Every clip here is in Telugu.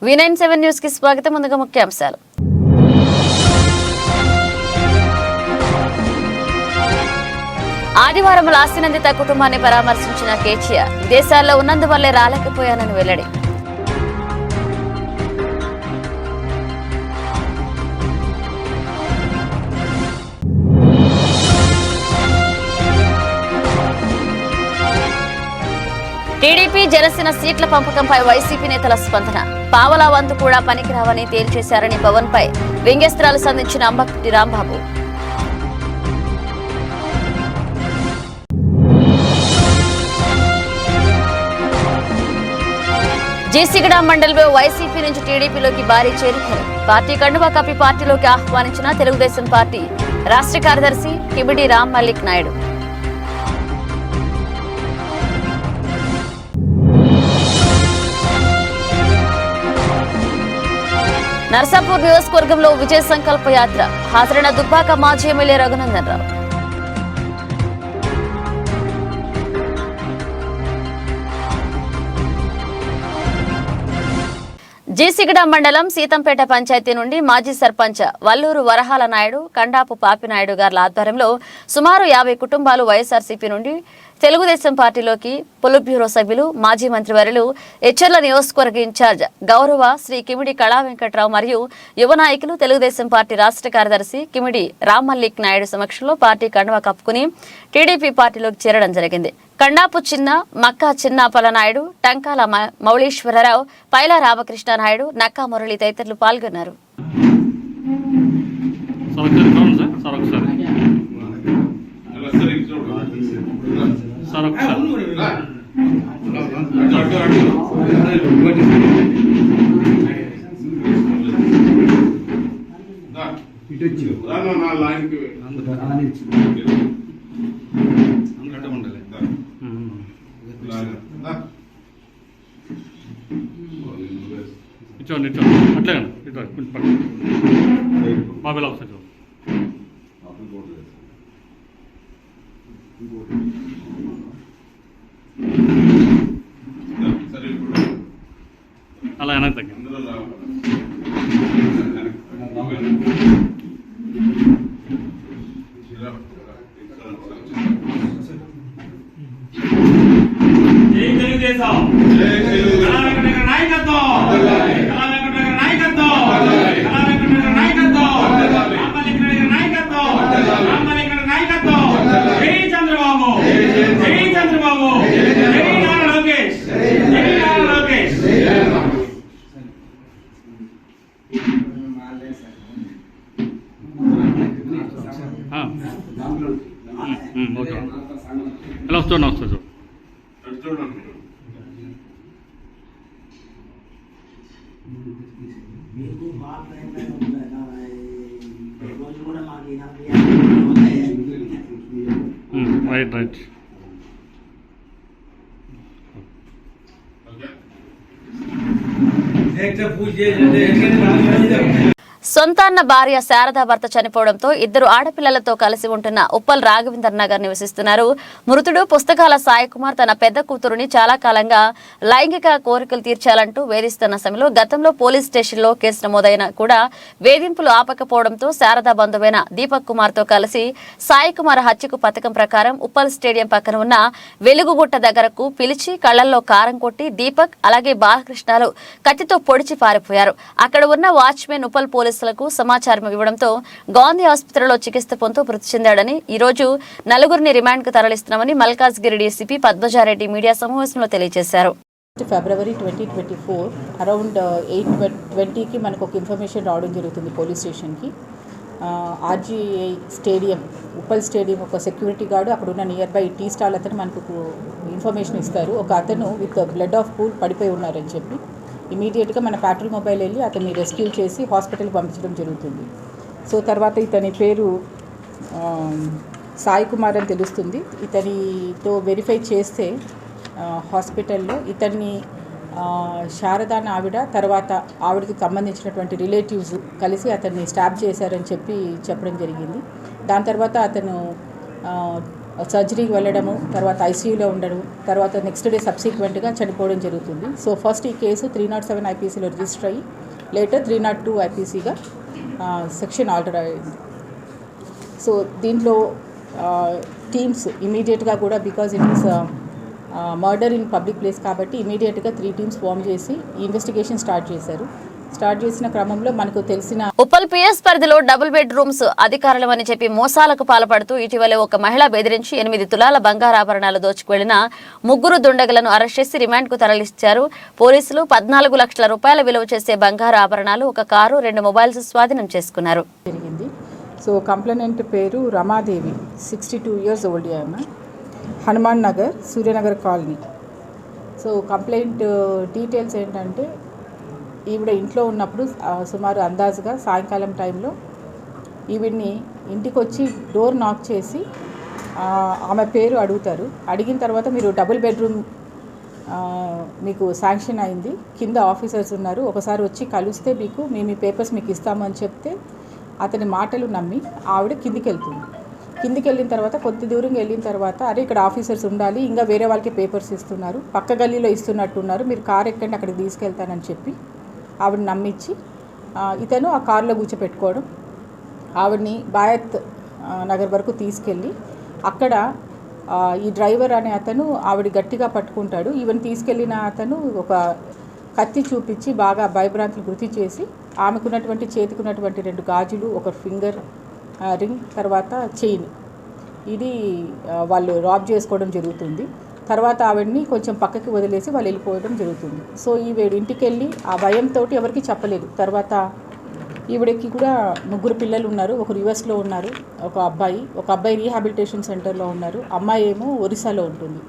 V97 న్యూస్ కి స్వాగతం. ముందుగా ముఖ్యాంశాలు. ఆదివారం లాసినందిత కుటుంబాన్ని పరామర్శించిన కేసీఆర్ దేశాల్లో ఉన్నందువల్లే రాలేకపోయానని వెల్లడి. టీడీపీ జనసేన సీట్ల పంపకంపై వైసీపీ నేతల స్పందన. పావలా వంతు కూడా పనికిరావని తేల్చేశారని పవన్ పై వ్యంగ్యాస్త్రాలు సంధించిన అంబటి రాంబాబు. జీసిగడ మండలిలో వైసీపీ నుంచి టీడీపీలోకి భారీ చేరికలు. పార్టీ కండువా కప్పి పార్టీలోకి ఆహ్వానించిన తెలుగుదేశం పార్టీ రాష్ట్ర కార్యదర్శి కిమిడి రామ్ మల్లిక్ నాయుడు. నర్సాపూర్ నియోజకవర్గంలో విజయ సంకల్ప యాత్ర. హాజరైన దుబ్బాక మాజీ ఎమ్మెల్యే రఘునందన్ రావు. జీసిగడ మండలం సీతంపేట పంచాయతీ నుండి మాజీ సర్పంచ్ వల్లూరు వరహాల నాయుడు, కండాపు పాపినాయుడు గార్ల ఆధ్వర్యంలో సుమారు 50 కుటుంబాలు వైఎస్ఆర్సీపీ నుండి తెలుగుదేశం పార్టీలోకి పొలిట్ బ్యూరో సభ్యులు, మాజీ మంత్రివర్యులు, ఎచ్చర్ల నియోజకవర్గ ఇన్ఛార్జ్ గౌరవ శ్రీ కిమిడి కళా వెంకట్రావు మరియు యువ నాయకులు తెలుగుదేశం పార్టీ రాష్ట్ర కార్యదర్శి కిమిడి రామ్ మల్లిక్ నాయుడు సమక్షంలో పార్టీ కండువా కప్పుకుని టీడీపీ పార్టీలోకి చేరడం జరిగింది. కండాపు చిన్న, మక్కా చిన్నాపల నాయుడు, టంకాల మౌళీశ్వరరావు, పైలా రామకృష్ణ నాయుడు, నక్కా మురళి తదితరులు పాల్గొన్నారు. అట్లే మొబైల్ ఆఫీసర్ అలా వెనక్కి తగ్గి ఓకే ఎలా వస్తున్నా వస్తుంది రైట్ రైట్ సొంతాన్న భార్య శారదా భర్త చనిపోవడంతో 2 ఆడపిల్లలతో కలిసి ఉంటున్న ఉప్పల్ రాఘవేంద్ర నగర్ నివసిస్తున్నారు. మృతుడు పుస్తకాల సాయి కుమార్ తన పెద్ద కూతురుని చాలా కాలంగా లైంగిక కోరికలు తీర్చాలంటూ వేధిస్తున్న సమయంలో గతంలో పోలీస్ స్టేషన్లో కేసు నమోదైన కూడా వేధింపులు ఆపకపోవడంతో శారదా బంధువైన దీపక్ కుమార్ తో కలిసి సాయి కుమార్ హత్యకు పథకం ప్రకారం ఉప్పల్ స్టేడియం పక్కన ఉన్న వెలుగుగుట్ట దగ్గరకు పిలిచి కళ్లల్లో కారం కొట్టి దీపక్ అలాగే బాలకృష్ణలు కత్తితో పొడిచి పారిపోయారు. అక్కడ ఉన్న వాచ్మెన్ ఉప్పల్ పోలీసులకు సమాచారం ఇవ్వడంతో గాంధీ ఆసుపత్రిలో చికిత్స పొందుతూ మృతి చెందాడని, ఈ రోజు 4గురిని రిమాండ్ కు తరలిస్తున్నామని మల్కాజ్గిరి డీసీపీ పద్మజారెడ్డి మీడియా సమావేశంలో తెలియజేశారు. ఫిబ్రవరి 2024 అరౌండ్ 8:20కి మనకు ఒక ఇన్ఫర్మేషన్ రావడం జరుగుతుంది పోలీస్ స్టేషన్కి. ఆర్జీఐ స్టేడియం, ఉప్పల్ స్టేడియం ఒక సెక్యూరిటీ గార్డు అక్కడ ఉన్న నియర్ బై టీ స్టాల్ అతను మనకు ఇన్ఫర్మేషన్ ఇస్తారు. ఒక అతను విత్ బ్లడ్ ఆఫ్ పూల్ పడిపోయి ఉన్నారని చెప్పి ఇమీడియట్గా మన ప్యాట్రోల్ మొబైల్ వెళ్ళి అతన్ని రెస్క్యూ చేసి హాస్పిటల్కి పంపించడం జరుగుతుంది. సో తర్వాత ఇతని పేరు సాయి కుమార్ అని తెలుస్తుంది. ఇతనితో వెరిఫై చేస్తే హాస్పిటల్లో ఇతన్ని శారదా ఆవిడ తర్వాత ఆవిడకి సంబంధించినటువంటి రిలేటివ్స్ కలిసి అతన్ని స్టాబ్ చేశారని చెప్పడం జరిగింది. దాని తర్వాత అతను సర్జరీకి వెళ్ళడము, తర్వాత ఐసీయూలో ఉండడం, తర్వాత నెక్స్ట్ డే సబ్సిక్వెంట్గా చనిపోవడం జరుగుతుంది. సో ఫస్ట్ ఈ కేసు 307 ఐపీసీలో రిజిస్టర్ అయ్యి లేటర్ 302 ఐపీసీగా సెక్షన్ ఆల్టర్ అయింది. సో దీంట్లో టీమ్స్ ఇమీడియట్గా కూడా because it is murder in public place కాబట్టి ఇమీడియట్గా 3 టీమ్స్ ఫామ్ చేసి ఇన్వెస్టిగేషన్ స్టార్ట్ చేసిన క్రమంలో మనకు తెలిసిన ఉప్పల్ పిఎస్ పరిధిలో డబుల్ బెడ్ రూమ్స్ అధికారులమని చెప్పి మోసాలకు పాల్పడుతూ ఇటీవలే ఒక మహిళ బెదిరించి 8 తులాల బంగారాభరణాలు దోచుకువెళ్లిన 3 దుండగులను అరెస్ట్ చేసి రిమాండ్కు తరలించారు పోలీసులు. 14 లక్షల రూపాయల విలువ చేసే బంగారు ఆభరణాలు, ఒక కారు, 2 మొబైల్స్ స్వాధీనం చేసుకున్నారు. జరిగింది. సో కంప్లైనెంట్ పేరు రమాదేవి, 62 years old ఆమె, Hanuman Nagar, Suryanagar colony. So complaint details ఏంటంటే ఈవిడ ఇంట్లో ఉన్నప్పుడు సుమారు అందాజుగా సాయంకాలం టైంలో ఈవిడ్ని ఇంటికి వచ్చి డోర్ నాక్ చేసి ఆమె పేరు అడుగుతారు. అడిగిన తర్వాత మీరు డబుల్ బెడ్రూమ్ మీకు శాంక్షన్ అయింది, కింద ఆఫీసర్స్ ఉన్నారు, ఒకసారి వచ్చి కలిస్తే మీకు మీ పేపర్స్ మీకు ఇస్తామని చెప్తే అతని మాటలు నమ్మి ఆవిడ కిందికి వెళ్తుంది. కిందికి వెళ్ళిన తర్వాత కొద్ది దూరం వెళ్ళిన తర్వాత అరే ఇక్కడ ఆఫీసర్స్ ఉండాలి, ఇంకా వేరే వాళ్ళకి పేపర్స్ ఇస్తున్నారు, పక్క గల్లీలో ఇస్తున్నట్టున్నారు, మీరు కార్ ఎక్కండి అక్కడికి తీసుకెళ్తానని చెప్పి ఆవిడ నమ్మించి ఇతను ఆ కారులో కూర్చోపెట్టుకోవడం, ఆవిడని బాయత్ నగర్ వరకు తీసుకెళ్ళి అక్కడ ఈ డ్రైవర్ అనే అతను ఆవిడ గట్టిగా పట్టుకుంటాడు. ఈవెన్ తీసుకెళ్ళిన అతను ఒక కత్తి చూపించి బాగా భయభ్రాంతులు గుర్తు చేసి ఆమెకున్నటువంటి చేతికున్నటువంటి 2 గాజులు, ఒక ఫింగర్ రింగ్, తర్వాత చైన్, ఇది వాళ్ళు రాబ్ చేసుకోవడం జరుగుతుంది. తర్వాత ఆవిడని కొంచెం పక్కకి వదిలేసి వాళ్ళు వెళ్ళిపోవడం జరుగుతుంది. సో ఈవిడ ఇంటికి వెళ్ళి ఆ భయంతో ఎవరికి చెప్పలేదు. తర్వాత ఈవిడకి కూడా 3 పిల్లలు ఉన్నారు, ఒకరు యుఎస్లో ఉన్నారు, ఒక అబ్బాయి రీహాబిలిటేషన్ సెంటర్లో ఉన్నారు, అమ్మాయి ఏమో ఒరిస్సాలో ఉంటుంది.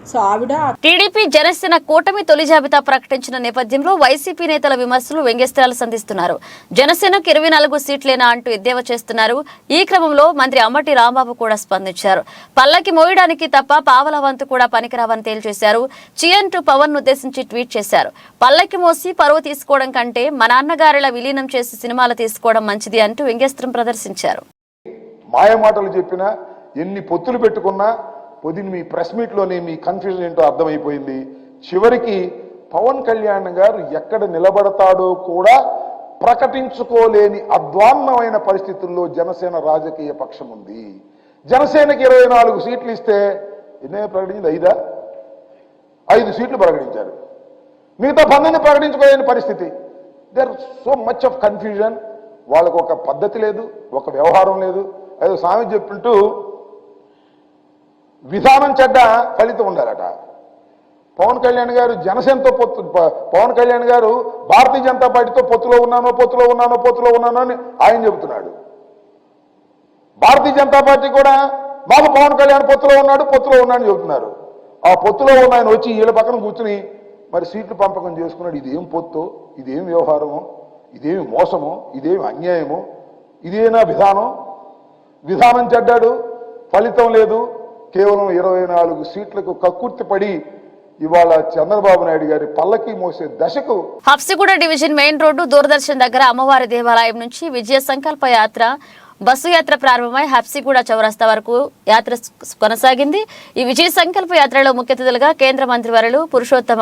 సో ఆవిడ టీడీపీ జనసేన కూటమి తొలి జాబితా ప్రకటించిన నేపథ్యంలో వైసీపీ నేతల విమర్శలు వ్యంగ్యస్త్రాలు సంధిస్తున్నారు. జనసేనకు 24 సీట్లేనా అంటూ ఎద్దేవా చేస్తున్నారు. ఈ క్రమంలో మంత్రి అమ్మటి రాంబాబు కూడా స్పందించారు. పల్లకి మోయడానికి తప్ప పావల వంతు కూడా పనికిరావని తేల్చేశారు. చియంటూ పవన్ ఉద్దేశించి ట్వీట్ చేశారు. పల్లకి మోసి పరువు తీసుకోవడం కంటే మా నాన్నగారిలా విలీనం చేసి సినిమాలు తీసుకోవడం మంచిది అంటూ వ్యంగ్యాస్త్రం ప్రదర్శించారు. మాయమాటలు చెప్పినా, ఎన్ని పొత్తులు పెట్టుకున్నా పొద్దున్న మీ ప్రెస్ మీట్లోనే మీ కన్ఫ్యూజన్ ఏంటో అర్థమైపోయింది. చివరికి పవన్ కళ్యాణ్ గారు ఎక్కడ నిలబడతాడో కూడా ప్రకటించుకోలేని అధ్వాన్నమైన పరిస్థితుల్లో జనసేన రాజకీయ పక్షం ఉంది. జనసేనకి 24 సీట్లు ఇస్తే ఎన్నే ప్రకటించింది? 5 సీట్లు ప్రకటించారు. మిగతా 12 ప్రకటించుకోలేని పరిస్థితి. There so much of confusion. వాళ్ళకు ఒక పద్ధతి లేదు, ఒక వ్యవహారం లేదు. ఏదో స్వామి చెప్పింటూ విధానం చెడ్డ, ఫలితం ఉండాలట. పవన్ కళ్యాణ్ గారు జనసేనతో పవన్ కళ్యాణ్ గారు భారతీయ జనతా పార్టీతో పొత్తులో ఉన్నాను అని ఆయన చెబుతున్నాడు. భారతీయ జనతా పార్టీ కూడా మాకు పవన్ కళ్యాణ్ పొత్తులో ఉన్నాడని చెబుతున్నారు. ఆ పొత్తులో ఉన్న ఆయన వచ్చి వీళ్ళ పక్కన కూర్చుని మరి సీట్లు పంపకం చేసుకున్నాడు. ఇదేం పొత్తు, ఇదేం వ్యవహారమో, ఇదేమి మోసమో, ఇదేమి అన్యాయమో, ఇదేనా విధానం చెడ్డాడు, ఫలితం లేదు. కేవలం 24 సీట్లకు కక్కుర్తి పడి ఇవాళ చంద్రబాబు నాయుడు గారి పల్లకి మోసే దశకు Habsiguda division main road Doordarshan దగ్గర అమ్మవారి దేవాలయం నుంచి విజయ సంకల్ప యాత్ర బస్సు యాత్ర ప్రారంభమై హబ్సిగూడ చౌరస్తా వరకు యాత్ర కొనసాగింది. ఈ విజయ సంకల్ప యాత్రలో ముఖ్య అతిథులుగా కేంద్ర మంత్రివర్యులు పురుషోత్తమ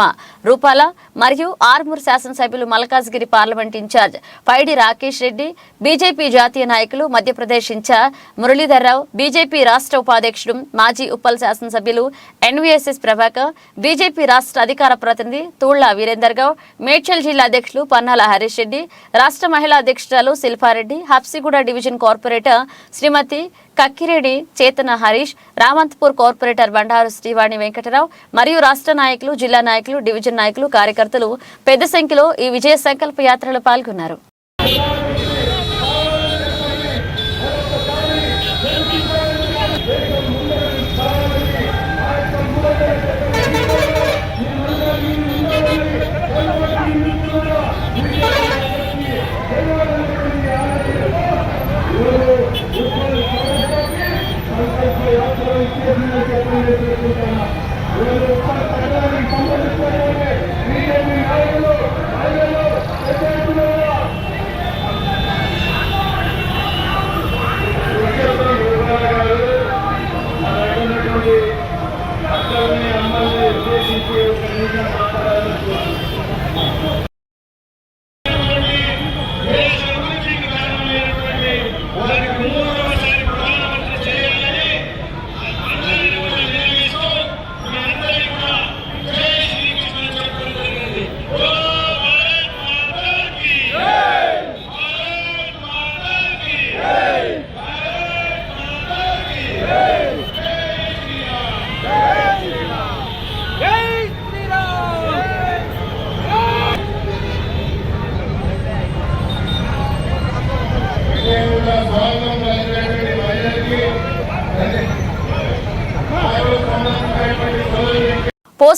రూపాల మరియు ఆర్మూర్ శాసనసభ్యులు మల్కాజ్గిరి పార్లమెంట్ ఇన్ఛార్జ్ పైడి రాకేష్ రెడ్డి, బీజేపీ జాతీయ నాయకులు, మధ్యప్రదేశ్ ఇన్ఛార్జ్ మురళీధర్రావు, బీజేపీ రాష్ట్ర ఉపాధ్యక్షుడు మాజీ ఉప్పల్ శాసనసభ్యులు ఎన్వీఎస్ఎస్ ప్రభాకర్, బీజేపీ రాష్ట్ర అధికార ప్రతినిధి తూళ్ల వీరేందర్ గౌడ్, మేడ్చల్ జిల్లా అధ్యక్షులు పన్నాల హరీష్ రెడ్డి, రాష్ట్ర మహిళా అధ్యక్షురాలు శిల్పారెడ్డి, హబ్సిగూడ డివిజన్ కార్పొరేటర్ శ్రీమతి కక్కిరెడ్డి చేతన హరీష్, రామంతపూర్ కార్పొరేటర్ బండారు శ్రీవాణి వెంకటరావు మరియు రాష్ట్ర నాయకులు, జిల్లా నాయకులు, డివిజన్ నాయకులు, కార్యకర్తలు పెద్ద సంఖ్యలో ఈ విజయ సంకల్ప యాత్రలో పాల్గొన్నారు.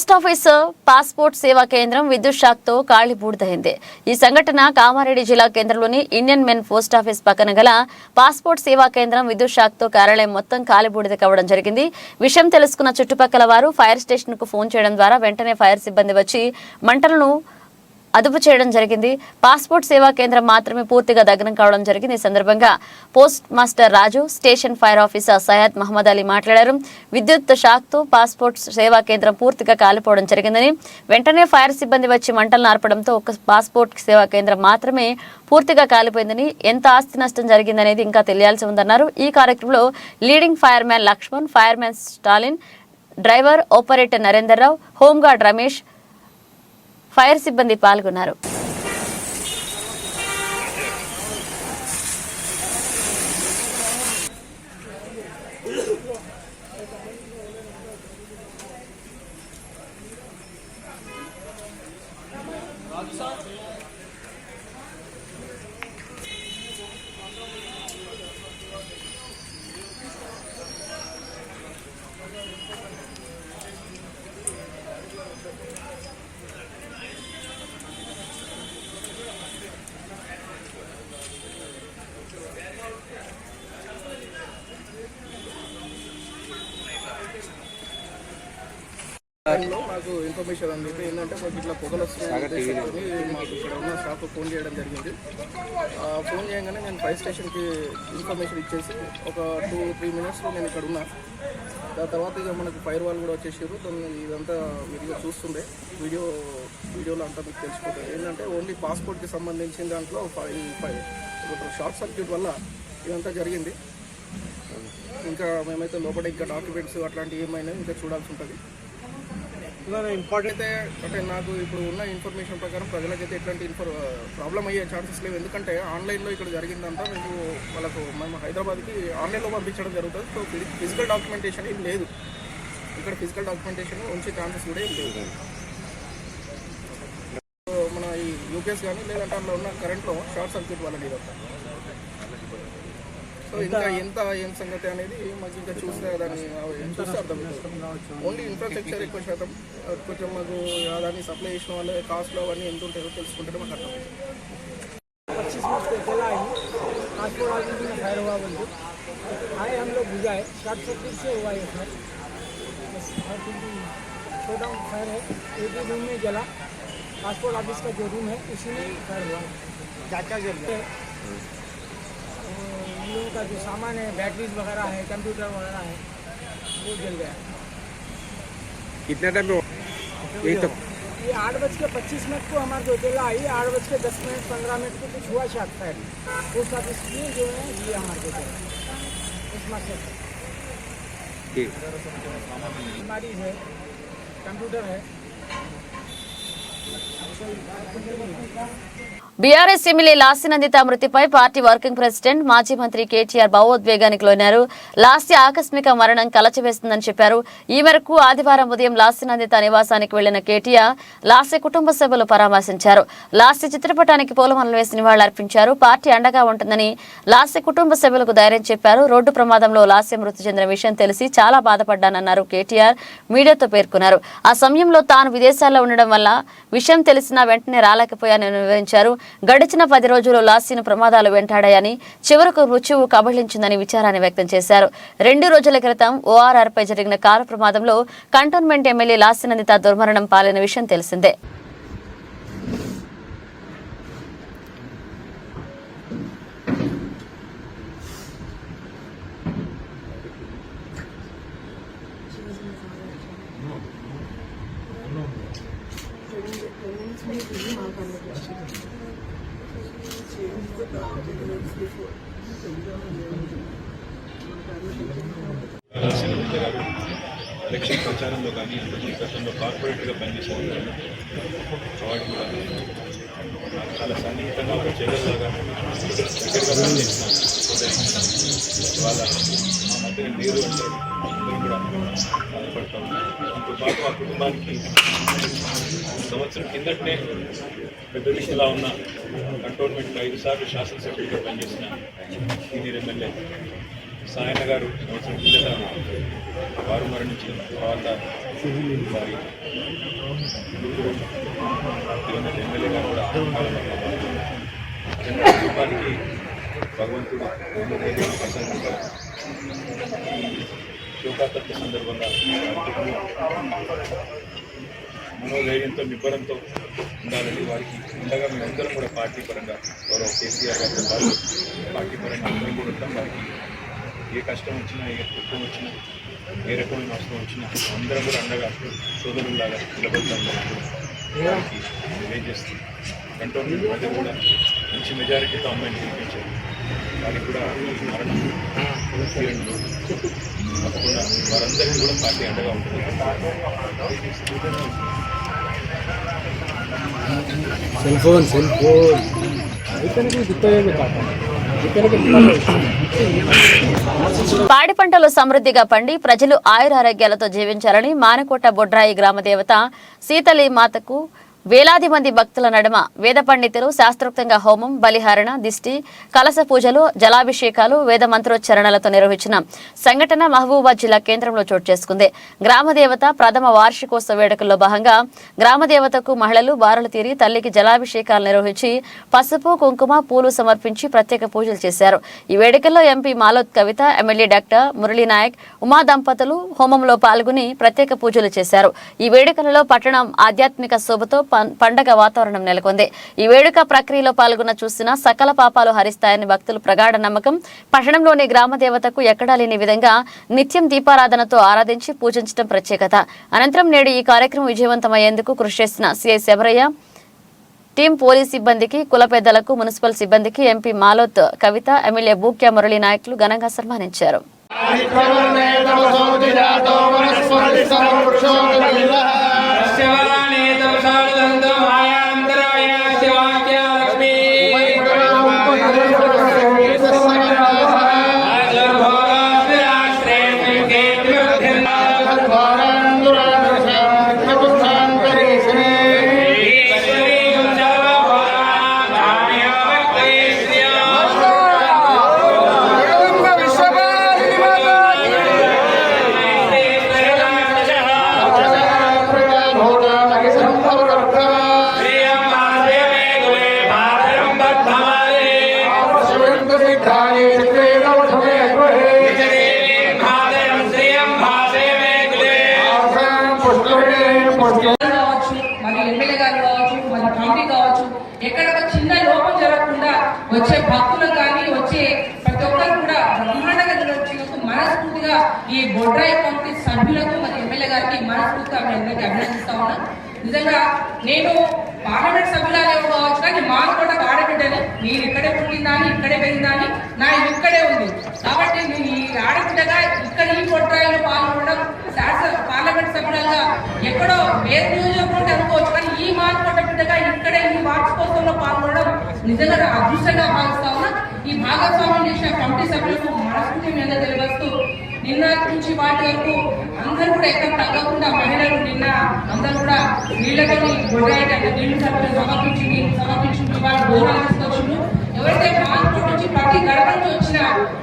పోస్టాఫీస్ పాస్పోర్ట్ సేవా కేంద్రం విద్యుత్ షాక్తో కాళీ బూడిదైంది. ఈ సంఘటన కామారెడ్డి జిల్లా కేంద్రంలోని ఇండియన్ మెన్ పోస్టాఫీస్ పక్కన గల పాస్పోర్ట్ సేవా కేంద్రం విద్యుత్ షాక్తో కార్యాలయం మొత్తం కాళీ బూడిద కావడం జరిగింది. విషయం తెలుసుకున్న చుట్టుపక్కల వారు ఫైర్ స్టేషన్ కు ఫోన్ చేయడం ద్వారా వెంటనే ఫైర్ సిబ్బంది వచ్చి మంటలను అదుపు చేయడం జరిగింది. పాస్పోర్ట్ సేవా కేంద్రం మాత్రమే పూర్తిగా దగ్నం కావడం జరిగింది. ఈ సందర్భంగా post master Raju, station fire officer Syed Mohammed Ali మాట్లాడారు. విద్యుత్ షాక్తో పాస్పోర్ట్ సేవా కేంద్రం పూర్తిగా కాలిపోవడం జరిగిందని, వెంటనే ఫైర్ సిబ్బంది వచ్చి మంటలను ఆర్పడంతో ఒక పాస్పోర్ట్ సేవా కేంద్రం మాత్రమే పూర్తిగా కాలిపోయిందని, ఎంత ఆస్తి నష్టం జరిగిందనేది ఇంకా తెలియాల్సి ఉందన్నారు. ఈ కార్యక్రమంలో leading fireman Lakshman, fireman Stalin, driver operator Narender Rao, home guard Ramesh, fire సిబ్బంది పాల్గొన్నారు. టైంలో నాకు ఇన్ఫర్మేషన్ అందింది. ఏంటంటే మాకు ఇట్లా పొగలు వస్తున్నాయని మాకు ఇక్కడ ఉన్న స్టాఫ్ ఫోన్ చేయడం జరిగింది. ఫోన్ చేయగానే నేను ఫైర్ స్టేషన్కి ఇన్ఫర్మేషన్ ఇచ్చేసి ఒక 2-3 మినిట్స్లో నేను ఇక్కడ ఉన్నా. దాని తర్వాత ఇక మనకు ఫైర్ వాళ్ళు కూడా వచ్చేసారు. దాన్ని ఇదంతా మీరు చూస్తుండే వీడియోలో అంతా మీకు తెలిసిపోతుంది. ఏంటంటే ఓన్లీ పాస్పోర్ట్కి సంబంధించిన దాంట్లో షార్ట్ సర్క్యూట్ వల్ల ఇదంతా జరిగింది. ఇంకా మేమైతే లోపల ఇంకా డాక్యుమెంట్స్ అట్లాంటివి ఏమైనా ఇంకా చూడాల్సి ఉంటుంది. ఇంపార్టెంట్ అయితే అంటే నాకు ఇప్పుడు ఉన్న ఇన్ఫర్మేషన్ ప్రకారం ప్రజలకైతే ఎట్లాంటి ప్రాబ్లం అయ్యే ఛాన్సెస్ లేవు. ఎందుకంటే ఆన్లైన్లో ఇక్కడ జరిగిందంతా మేము హైదరాబాద్కి ఆన్లైన్లో పంపించడం జరుగుతుంది. సో ఫిజికల్ డాక్యుమెంటేషన్ ఏం లేదు ఇక్కడ. ఫిజికల్ డాక్యుమెంటేషన్ ఉంచే ఛాన్సెస్ కూడా ఏం లేవు. మన ఈ యూపీఎస్ కానీ లేదంటే అందులో ఉన్న కరెంట్లో షార్ట్ సర్క్యూట్ వల్ల ఇదంతా. సో ఇంకా ఏం సంగతి అనేది మాకు ఇంకా చూస్తే దాన్ని చూస్తే అర్థమవుతుంది. ఓన్లీ ఇన్ఫ్రాస్ట్రక్చర్ ఎక్కువ శాతం కొంచెం మాకు దాన్ని సప్లై చేసిన వాళ్ళ కాస్ట్లో అవన్నీ ఎంత ఉంటాయో తెలుసుకుంటే మాకు అర్థమవుతుంది. 25 मार्च को चला है पासपोर्ट ऑफिस में फायर हुआ बोलते आए हम लोग बुझाए शॉर्ट सर्किट से हुआ है फायर. छोटा फायर है एक ही रूम में जला. पासपोर्ट ऑफिस का जो रूम है उसी में फायर हुआ. क्या जल गया? लोगों का जो सामान है, बैटरीज वगैरह है, कंप्यूटर वगैरह है, वो जल गया. कितने टाइम में ये 8:25 को हमारे जो इतला आई 8:10-15 को कुछ हुआ शायद फायर. पोस्ट ऑफिस में जो है ये हमारे को उस मार्केट हमारी है, कंप्यूटर है. బీఆర్ఎస్ ఎమ్మెల్యే లాస్య నందిత మృతిపై పార్టీ వర్కింగ్ ప్రెసిడెంట్ మాజీ మంత్రి కేటీఆర్ భావోద్వేగానికి లోనారు. లాస్య ఆకస్మిక మరణం కలచివేస్తుందని చెప్పారు. ఈ మేరకు ఆదివారం ఉదయం లాస్య నందిత నివాసానికి వెళ్లిన కేటీఆర్ లాస్య కుటుంబ సభ్యులు పరామర్శించారు. లాస్య చిత్రపటానికి పూలమాలలు వేసి నివాళులర్పించారు. పార్టీ అండగా ఉంటుందని లాస్య కుటుంబ సభ్యులకు ధైర్యం చెప్పారు. రోడ్డు ప్రమాదంలో లాస్య మృతి చెందిన విషయం తెలిసి చాలా బాధపడ్డానన్నారు కేటీఆర్ మీడియాతో పేర్కొన్నారు. ఆ సమయంలో తాను విదేశాల్లో ఉండడం వల్ల విషయం తెలిసినా వెంటనే రాలేకపోయానని వివరించారు. గడిచిన 10 రోజుల్లో లాస్యను ప్రమాదాలు వెంటాడాయని, చివరకు మృత్యువు కబళించిందని విచారాన్ని వ్యక్తం చేశారు. 2 రోజుల క్రితం ORR పై జరిగిన కారు ప్రమాదంలో కంటోన్మెంట్ ఎమ్మెల్యే లాస్య నందిత దుర్మరణం పాలైన విషయం తెలిసిందే. ఎలక్షన్ ప్రచారంలో కానీ గతంలో కార్పొరేట్గా పనిచేశాను కాబట్టి కూడా చాలా సన్నిహితంగా ఒక చెల్లెల్లాగా దగ్గరగా పనిచేసిన వాళ్ళ మా మధ్య నీరు అంటే అందరూ కూడా బాధపడతా ఉన్నారు. ఇంకో పాటు ఆ కుటుంబానికి సంవత్సరం కిందటనే పెద్దదిలా ఉన్న కంటోన్మెంట్లో 5 సార్లు శాసనసభ్యుడిగా పనిచేసిన సీనియర్ ఎమ్మెల్యే సాయన గారు సంవత్సరం కిందట వారు మరణించిన తర్వాత వారి ఎమ్మెల్యే గారు కూడా కుటుంబానికి భగవంతుడు ప్రసంగించారు. శోకాతత్వ సందర్భంగా మనోధైర్యంతో నిబ్బరంతో ఉండాలని వారికి ఉండగా మేమందరం కూడా పార్టీ పరంగా గౌరవ కేసీఆర్ గారితో పాటు పార్టీ పరంగా అందరం కూడా ఉంటాం. వారికి ఏ కష్టం వచ్చినా ఏ దుఃఖం వచ్చినా ఏ రకమైన అవసరం వచ్చినా అందరం కూడా అండగా సోదరులాగా నిలబడతాం వారికి తెలియజేస్తాం. కంటోన్మెంట్ ప్రజలు కూడా మంచి మెజారిటీతో అమ్మాయిని గెలిపించారు. వారికి కూడా మరణం తప్పకుండా వారందరికీ కూడా పార్టీ అండగా ఉంటుంది. పాడి పంటలు సమృద్ధిగా పండి ప్రజలు ఆయురారోగ్యాలతో జీవించాలని మానకోట బొడ్రాయి గ్రామ దేవత సీతలి మాతకు వేలాది మంది భక్తుల నడుమ వేద పండితులు శాస్త్రోక్తంగా హోమం, బలిహారణ, దిష్టి, కలశ పూజలు, జలాభిషేకాలు, వేద మంత్రోచ్చరణలతో నిర్వహించిన సంఘటన మహబూబాబాద్ జిల్లా కేంద్రంలో చోటు చేసుకుంది. గ్రామదేవత ప్రథమ వార్షికోత్సవ వేడుకల్లో భాగంగా గ్రామదేవతకు మహిళలు బారులు తీరి తల్లికి జలాభిషేకాలు నిర్వహించి పసుపు, కుంకుమ, పూలు సమర్పించి ప్రత్యేక పూజలు చేశారు. ఈ వేడుకల్లో ఎంపీ మాలోత్ కవిత, ఎమ్మెల్యే డాక్టర్ మురళీనాయక్, ఉమా దంపతులు హోమంలో పాల్గొని ప్రత్యేక పూజలు చేశారు. ఈ వేడుకలలో పట్టణం ఆధ్యాత్మిక శోభతో పండగ వాతావరణం నెలకొంది. ఈ వేడుక ప్రక్రియలో పాల్గొన్న చూసిన సకల పాపాలు హరిస్తాయని భక్తులు ప్రగాఢ నమ్మకం. పట్టణంలోని గ్రామ దేవతకు ఎక్కడా లేని విధంగా నిత్యం దీపారాధనతో ఆరాధించి పూజించడం ప్రత్యేకత. అనంతరం నేడు ఈ కార్యక్రమం విజయవంతమయ్యేందుకు కృషి చేసిన సిఐ శబరయ్య, టీం పోలీస్ సిబ్బందికి, కుల పెద్దలకు, మున్సిపల్ సిబ్బందికి ఎంపీ మాలోత్ కవిత, ఎమ్మెల్యే బూక్యా మురళీ నాయకులు ఘనంగా సన్మానించారు. ఎక్కడ చిన్న లోపం జరగకుండా వచ్చే భక్తులు కానీ వచ్చే ప్రతి ఒక్కరు కూడా బ్రహ్మాండంగా నిర్వహించినందుకు మనస్ఫూర్తిగా ఈ బొడ్రాయి కమిటీ సభ్యులకు మరి ఎమ్మెల్యే గారికి మనస్ఫూర్తిగా మీ అందరికీ అభినందిస్తా ఉన్నా. నిజంగా నేను పార్లమెంట్ సభ్యురాలు కావచ్చు కానీ మానకోట ఆడబిడ్డని, నేను ఇక్కడే పుట్టిందాని, ఇక్కడే పెరిగిందాని, నా ఇక్కడే ఉంది కాబట్టి నేను ఈ ఆడబిడ్డగా ఇక్కడ ఈ బొడ్రాయిలో పాల్గొనడం పార్లమెంట్ సభ్యులుగా ఎక్కడో వేరే నియోజకవర్గం అనుకోవచ్చు కానీ ఈ మానకోట బిడ్డగా ఇక్కడే ఈ వార్షికోత్సవంలో పాల్గొనడం నిజంగా అదృష్టంగా భావిస్తా ఉన్నా. ఈ భాగస్వామ్యం చేసిన కమిటీ సభ్యులకు మనస్ఫూర్తి మీద తెలియవస్తూ నిన్న నుంచి వాటి వరకు అందరూ కూడా ఎక్కడ తగ్గకుండా మహిళలు నిన్న అందరూ కూడా నీళ్ళని గొడ్రాయికి అంటే నీళ్లు సమర్పించి వాళ్ళు దూరాలు తీసుకొచ్చిండ్రు. ఎవరైతే మానకోట నుంచి ప్రతి గడప నుంచి వచ్చిన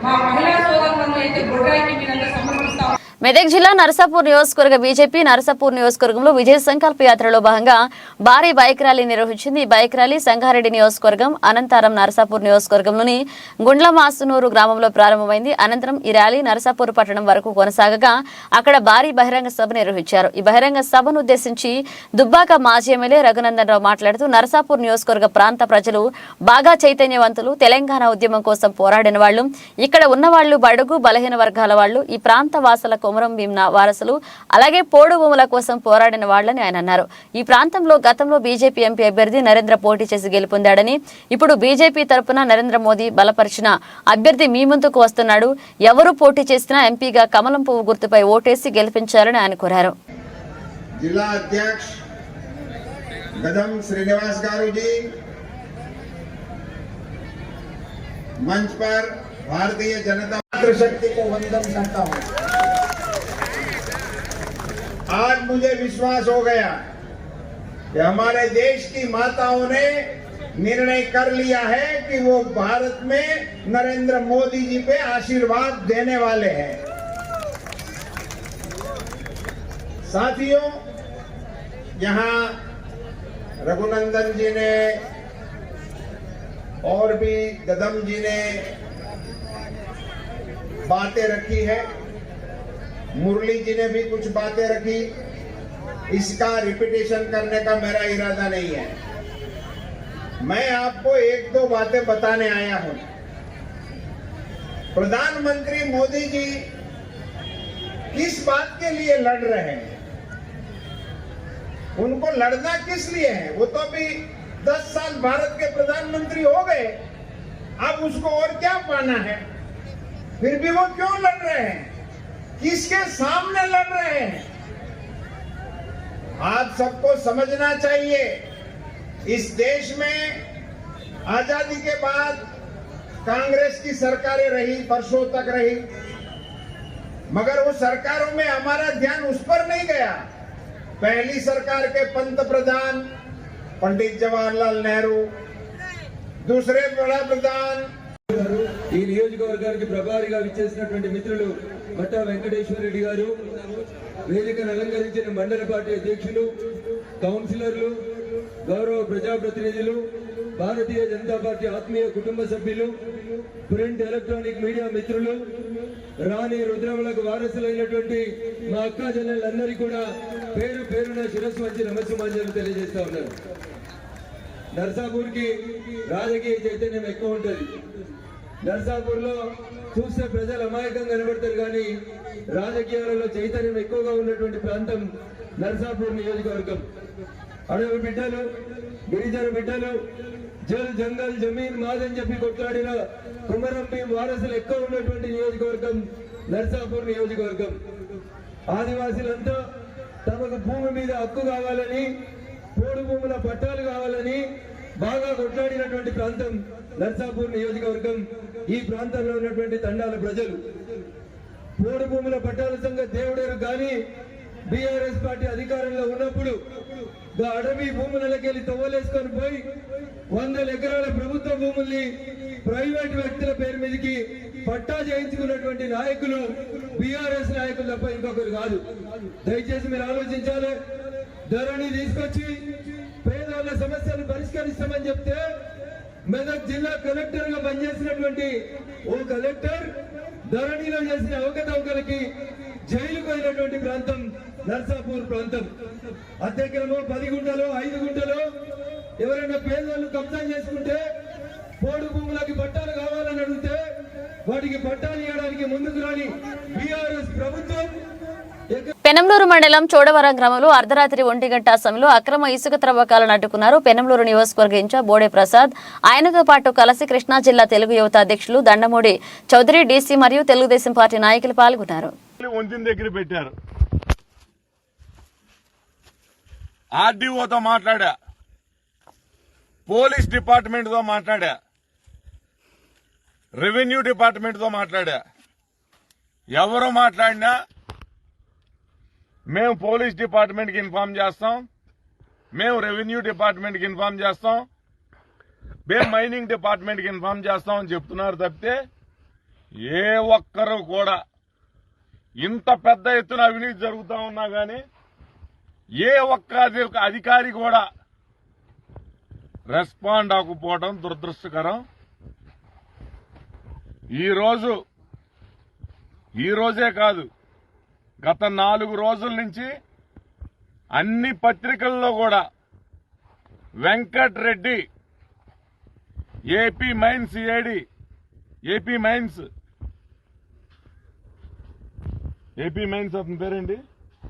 మా మహిళా సోదరులను అయితే గొడ్రాయికి మీరందరూ సమర్పిస్తాం. మెదక్ జిల్లా నరసాపూర్ నియోజకవర్గ బీజేపీ నరసాపూర్ నియోజకవర్గంలో విజయ సంకల్ప యాత్రలో భాగంగా భారీ బైక్ ర్యాలీ నిర్వహించింది. ఈ బైక్ ర్యాలీ సంగారెడ్డి నియోజకవర్గం, అనంతరం నరసాపూర్ నియోజకవర్గంలోని గుండ్లమాసునూరు గ్రామంలో ప్రారంభమైంది. అనంతరం ఈ ర్యాలీ నరసాపూర్ పట్టణం వరకు కొనసాగగా అక్కడ భారీ బహిరంగ సభ నిర్వహించారు. ఈ బహిరంగ సభను ఉద్దేశించి దుబ్బాక మాజీ ఎమ్మెల్యే రఘునందన్ రావు మాట్లాడుతూ నరసాపూర్ నియోజకవర్గ ప్రాంత ప్రజలు బాగా చైతన్యవంతులు, తెలంగాణ ఉద్యమం కోసం పోరాడిన వాళ్ళు, ఇక్కడ ఉన్న వాళ్ళు బడుగు బలహీన వర్గాల వాళ్ళు, ఈ ప్రాంత వాసుల కొమరం భీమ్న వారసులు, అలాగే పోడు భూముల కోసం పోరాడిన వాళ్లని ఆయన అన్నారు. ఈ ప్రాంతంలో గతంలో బీజేపీ ఎంపీ అభ్యర్థి నరేంద్ర పోటీ చేసి గెలుపొందాడని, ఇప్పుడు బీజేపీ తరపున నరేంద్ర మోదీ బలపరిచిన అభ్యర్థి మీ ముందుకు వస్తున్నాడు, ఎవరు పోటీ చేసినా ఎంపీగా కమలం పువ్వు గుర్తుపై ఓటేసి గెలిపించాలని ఆయన కోరారు. जिला अध्यक्ष गदम श्रीनिवास गारू जी, मंच पर भारतीय जनता शक्ति को वंदन करता हूं। आज मुझे विश्वास हो गया कि हमारे देश की माताओं ने निर्णय कर लिया है कि वो भारत में नरेंद्र मोदी जी पे आशीर्वाद देने वाले हैं। साथियों, यहाँ रघुनंदन जी ने और भी गदम जी ने बातें रखी है, मुरली जी ने भी कुछ बातें रखी। इसका रिपीटेशन करने का मेरा इरादा नहीं है। मैं आपको एक दो बातें बताने आया हूं। प्रधानमंत्री मोदी जी किस बात के लिए लड़ रहे हैं? उनको लड़ना किस लिए है? वो तो अभी 10 साल भारत के प्रधानमंत्री हो गए, अब उसको और क्या पाना है? फिर भी वो क्यों लड़ रहे हैं? किसके सामने लड़ रहे हैं? आप सबको समझना चाहिए, इस देश में आजादी के बाद कांग्रेस की सरकारें रही, वर्षों तक रही, मगर वो सरकारों में हमारा ध्यान उस पर नहीं गया। पहली सरकार के पंत प्रधान पंडित जवाहरलाल नेहरू, दूसरे बड़ा प्रधान ఈ నియోజకవర్గానికి ప్రభారిగా విచ్చేసినటువంటి మిత్రులు మట్టా వెంకటేశ్వర రెడ్డి గారు, వేదికను అలంకరించిన మండల పార్టీ అధ్యక్షులు, కౌన్సిలర్లు, గౌరవ ప్రజాప్రతినిధులు, భారతీయ జనతా పార్టీ ఆత్మీయ కుటుంబ సభ్యులు, ప్రింట్ ఎలక్ట్రానిక్ మీడియా మిత్రులు, రాణి రుద్రములకు వారసులైనటువంటి మా అక్కా చెల్లెళ్ళందరికీ కూడా పేరు పేరున శిరస్సు వంచి నమస్సుమాంజలు తెలియజేస్తా ఉన్నారు. నర్సాపూర్ కి రాజకీయ చైతన్యం ఎక్కువ ఉంటుంది. నర్సాపూర్ లో చూస్తే ప్రజలు అమాయకంగా కనబడతారు, కానీ రాజకీయాలలో చైతన్యం ఎక్కువగా ఉన్నటువంటి ప్రాంతం నర్సాపూర్ నియోజకవర్గం. అడవి బిడ్డలు, గిరిజన బిడ్డలు, జల్ జంగల్ జమీన్ మాదని చెప్పి కొట్లాడిన కుమరం భీం వారసులు ఎక్కువ ఉన్నటువంటి నియోజకవర్గం నర్సాపూర్ నియోజకవర్గం. ఆదివాసీలంతా తమకు భూమి మీద హక్కు కావాలని, పోడు భూముల పట్టాలు కావాలని బాగా కొట్లాడినటువంటి ప్రాంతం నర్సాపూర్ నియోజకవర్గం. ఈ ప్రాంతంలో ఉన్నటువంటి తండాల ప్రజలు పోడు భూముల పట్టాల సంగతి దేవుడేరు, కానీ బీఆర్ఎస్ పార్టీ అధికారంలో ఉన్నప్పుడు అడవి భూములకెళ్ళి తవ్వలేసుకొని పోయి 100 ఎకరాల ప్రభుత్వ భూముల్ని ప్రైవేట్ వ్యక్తుల పేరు మీదకి పట్టా చేయించుకున్నటువంటి నాయకులు బీఆర్ఎస్ నాయకులు తప్ప ఇంకొకరు కాదు. దయచేసి మీరు ఆలోచించాలి. ధరణి తీసుకొచ్చి పేదవాళ్ళ సమస్యలు పరిష్కరిస్తామని చెప్తే మెదక్ జిల్లా కలెక్టర్ గా పనిచేసినటువంటి ఓ కలెక్టర్ ధరణిలో చేసిన అవకతవకలకి జైలుకు అయినటువంటి ప్రాంతం నర్సాపూర్ ప్రాంతం. అద్దెక్రమో 10 గుంటలో 5 గుంటలో ఎవరైనా పేదవాళ్ళు కబ్జా చేసుకుంటే పోడు భూములకి పట్టాలు కావాలని అడిగితే వాటికి పట్టాలు ఇవ్వడానికి ముందుకు రాని బీఆర్ఎస్ ప్రభుత్వం పెనంలూరు మండలం చోడవరం గ్రామంలో అర్ధరాత్రి 1 గంట సమయంలో అక్రమ ఇసుక త్రవ్వకాలను అడ్డుకున్నారు. పెనంలూరు నియోజకవర్గ ఇన్ఛార్జ్ బోడే ప్రసాద్, ఆయనతో పాటు కలిసి కృష్ణా జిల్లా తెలుగు యువత అధ్యక్షులు దండమూడి చౌదరి, డీసీ మరియు తెలుగుదేశం పార్టీ నాయకులు పాల్గొన్నారు. దగ్గర పెట్టారు. ఆర్డీఓతో మాట్లాడా, పోలీస్ డిపార్ట్మెంట్తో మాట్లాడా, రెవెన్యూ డిపార్ట్మెంట్తో మాట్లాడా. ఎవరు మాట్లాడినా మేము పోలీస్ డిపార్ట్మెంట్కి ఇన్ఫార్మ్ చేస్తాం, మేము రెవెన్యూ డిపార్ట్మెంట్కి ఇన్ఫార్మ్ చేస్తాం, మేము మైనింగ్ డిపార్ట్మెంట్కి ఇన్ఫార్మ్ చేస్తాం అని చెప్తున్నారు తప్పితే ఏ ఒక్కరు కూడా ఇంత పెద్ద ఎత్తున అవినీతి జరుగుతూ ఉన్నా కానీ ఏ ఒక్క అధికారి కూడా రెస్పాండ్ అవ్వకపోవడం దురదృష్టకరం. ఈ రోజే కాదు, గత 4 రోజుల నుంచి అన్ని పత్రికల్లో కూడా Venkat Reddy AP mines AD, AP mines అతని పేరేంటి,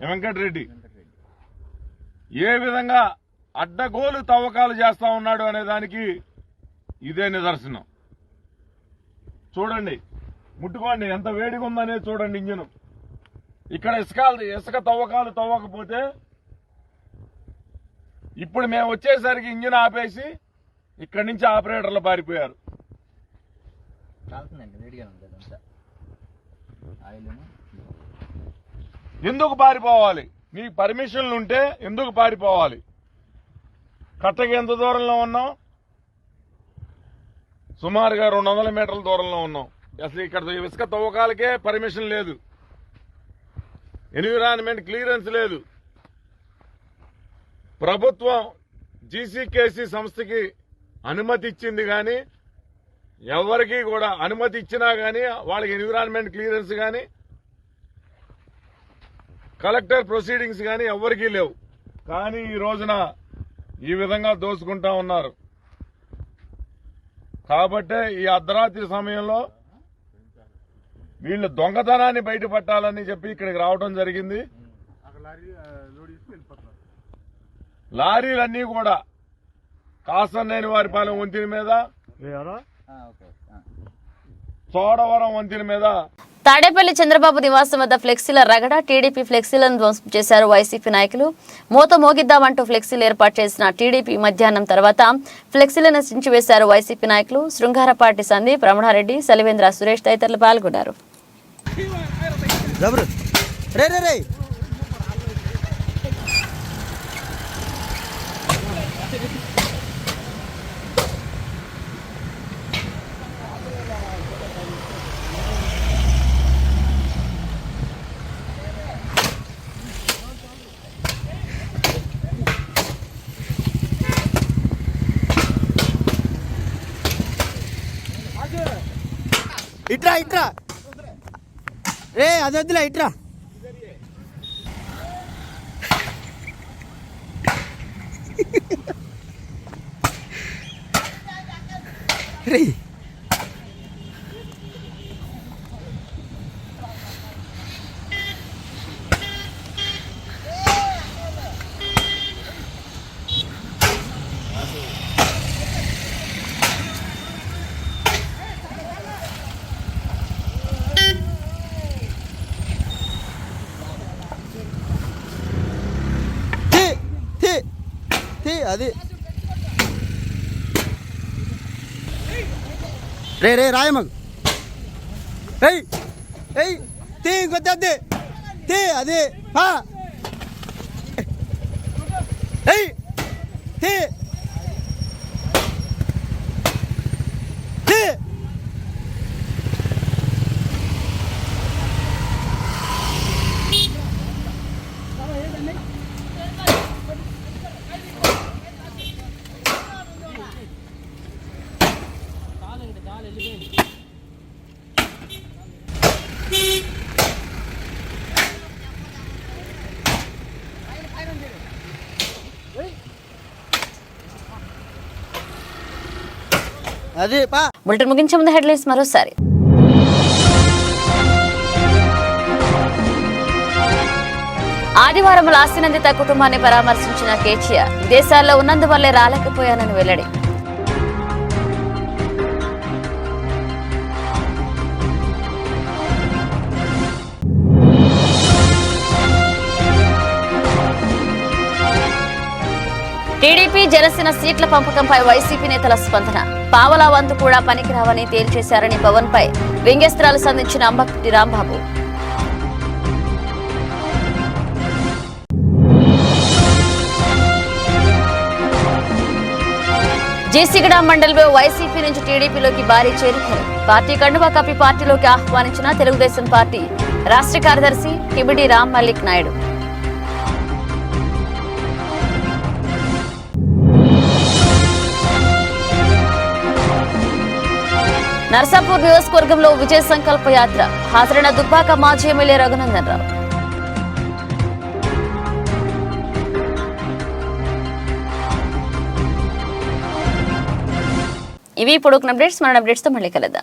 వెంకట్ రెడ్డి ఏ విధంగా అడ్డగోలు తవ్వకాలు చేస్తా ఉన్నాడు అనే దానికి ఇదే నిదర్శనం. చూడండి, ముట్టుకోండి ఎంత వేడిగా ఉందనేది చూడండి. ఇంజను ఇక్కడ ఇసుక తవ్వకాలు తవ్వకపోతే ఇప్పుడు మేము వచ్చేసరికి ఇంజిన్ ఆపేసి ఇక్కడి నుంచి ఆపరేటర్లు పారిపోయారు. ఎందుకు పారిపోవాలి? మీ పర్మిషన్లు ఉంటే ఎందుకు పారిపోవాలి? కట్టకి ఎంత దూరంలో ఉన్నాం, సుమారుగా 200 మీటర్ల దూరంలో ఉన్నాం. అసలు ఇక్కడ ఇసుక తవ్వకాలకే పర్మిషన్ లేదు, ఎన్విరాన్మెంట్ క్లియరెన్స్ లేదు. ప్రభుత్వం జీసీకేసీ సంస్థకి అనుమతి ఇచ్చింది కానీ ఎవరికి కూడా అనుమతి ఇచ్చినా కానీ వాళ్ళకి ఎన్విరాన్మెంట్ క్లియరెన్స్ కానీ కలెక్టర్ ప్రొసీడింగ్స్ కానీ ఎవరికీ లేవు. కానీ ఈ రోజున ఈ విధంగా దోసుకుంటా ఉన్నారు. కాబట్టే ఈ అర్ధరాత్రి సమయంలో వీళ్ళు దొంగతనాన్ని బయటపట్టాలని చెప్పి ఇక్కడికి రావడం జరిగింది. లారీలన్నీ కూడా కాసన్నేని వారిపాలెం వంతెన మీద, చోడవరం వంతెన మీద, తాడేపల్లి చంద్రబాబు నివాసం వద్ద ఫ్లెక్సీల రగడ, టీడీపీ ఫ్లెక్సీలను ధ్వంసం చేశారు వైసీపీ నాయకులు. మోత మోగిద్దామంటూ ఫ్లెక్సీలు ఏర్పాటు చేసిన టీడీపీ మధ్యాహ్నం తర్వాత ఫ్లెక్సీలను చించివేశారు వైసీపీ నాయకులు. శృంగారపాటి సందీప్, రమణారెడ్డి, సలివేంద్ర, సురేష్ తదితరులు పాల్గొన్నారు. ఇట్రా ఇట్రా రే అది వద్దులే ఇట్రా రే అది రే రే రాయమగు ఏయ్ ఏయ్ తీ ఇంకొద్ది తీ అది ఏయ్ తీ తీ అది పా బులెటిన్ ముగించే ముందు హెడ్లైన్స్ మరోసారి. ఆదివారం లాస్యనందిత కుటుంబాన్ని పరామర్శించిన కేసీఆర్, దేశాల్లో ఉన్నందువల్లే రాలేకపోయానని వెల్లడి. టీడీపీ జనసేన సీట్ల పంపకంపై వైసీపీ నేతల స్పందన. పావలా వంతు కూడా పనికిరావని తేల్చేశారని పవన్ పై వ్యంగ్యాస్త్రాలు సంధించిన అంబటి రాంబాబు. జీసీగడ మండలిలో వైసీపీ నుంచి టీడీపీలోకి భారీ చేరికలు. పార్టీ కండువా కప్పి పార్టీలోకి ఆహ్వానించిన తెలుగుదేశం పార్టీ రాష్ట్ర కార్యదర్శి కిమిడి రామ్ మల్లిక్ నాయుడు. నర్సాపూర్ నియోజకవర్గంలో విజయ సంకల్ప యాత్ర. హాజరైన దుబ్బాక మాజీ ఎమ్మెల్యే రఘునందన్ రావు. ఇవి ఇప్పుడు అప్డేట్స్. మన అప్డేట్స్ తో మళ్ళీ కలుద్దాం.